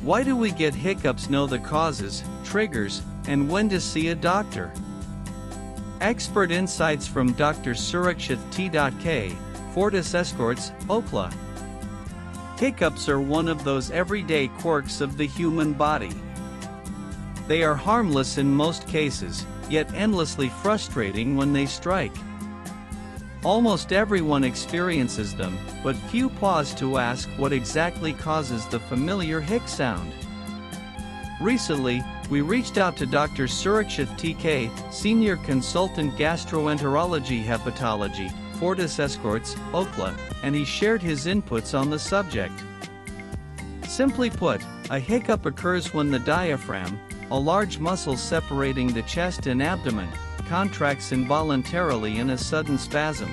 Why do we get hiccups? Know the causes, triggers, and when to see a doctor. Expert insights from Dr. Surakshit T.K., Fortis Escorts, Okla. Hiccups are one of those everyday quirks of the human body. They are harmless in most cases, yet endlessly frustrating when they strike. Almost everyone experiences them, but few pause to ask what exactly causes the familiar hic sound. Recently, we reached out to Dr. Surakshit T.K., Senior Consultant Gastroenterology Hepatology, Fortis Escorts, Okla, and he shared his inputs on the subject. Simply put, a hiccup occurs when the diaphragm, a large muscle separating the chest and abdomen, contracts involuntarily in a sudden spasm.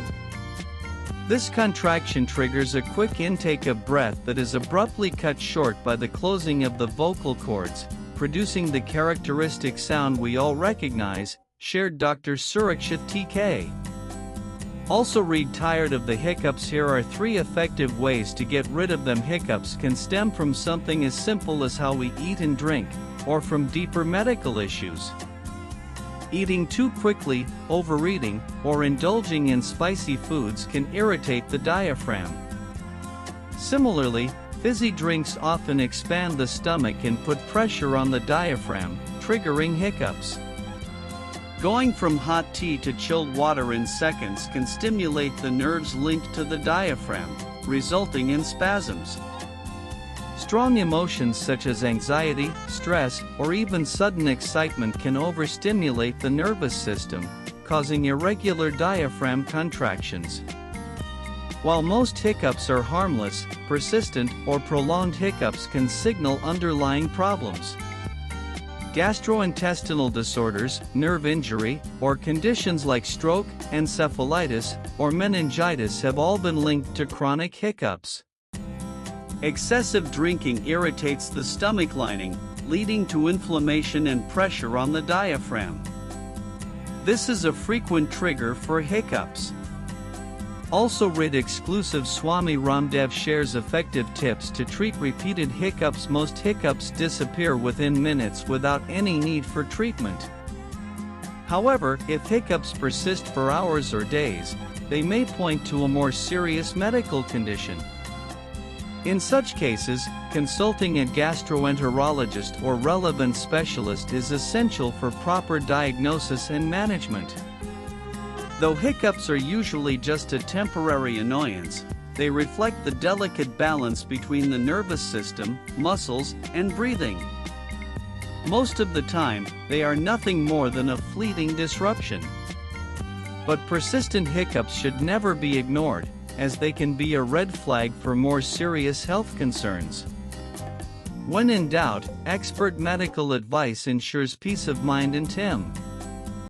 This contraction triggers a quick intake of breath that is abruptly cut short by the closing of the vocal cords, producing the characteristic sound we all recognize, shared Dr. Surakshit T.K. Also read tired of the hiccups? Here are 3 effective ways to get rid of them. Hiccups can stem from something as simple as how we eat and drink, or from deeper medical issues. Eating too quickly, overeating, or indulging in spicy foods can irritate the diaphragm. Similarly, fizzy drinks often expand the stomach and put pressure on the diaphragm, triggering hiccups. Going from hot tea to chilled water in seconds can stimulate the nerves linked to the diaphragm, resulting in spasms. Strong emotions such as anxiety, stress, or even sudden excitement can overstimulate the nervous system, causing irregular diaphragm contractions. While most hiccups are harmless, persistent or prolonged hiccups can signal underlying problems. Gastrointestinal disorders, nerve injury, or conditions like stroke, encephalitis, or meningitis have all been linked to chronic hiccups. Excessive drinking irritates the stomach lining, leading to inflammation and pressure on the diaphragm. This is a frequent trigger for hiccups. Also read exclusive. Swami Ramdev shares effective tips to treat repeated hiccups. Most hiccups disappear within minutes without any need for treatment. However, if hiccups persist for hours or days, they may point to a more serious medical condition. In such cases, consulting a gastroenterologist or relevant specialist is essential for proper diagnosis and management. Though hiccups are usually just a temporary annoyance, they reflect the delicate balance between the nervous system, muscles, and breathing. Most of the time, they are nothing more than a fleeting disruption. But persistent hiccups should never be ignored, as they can be a red flag for more serious health concerns. When in doubt, expert medical advice ensures peace of mind. And Tim.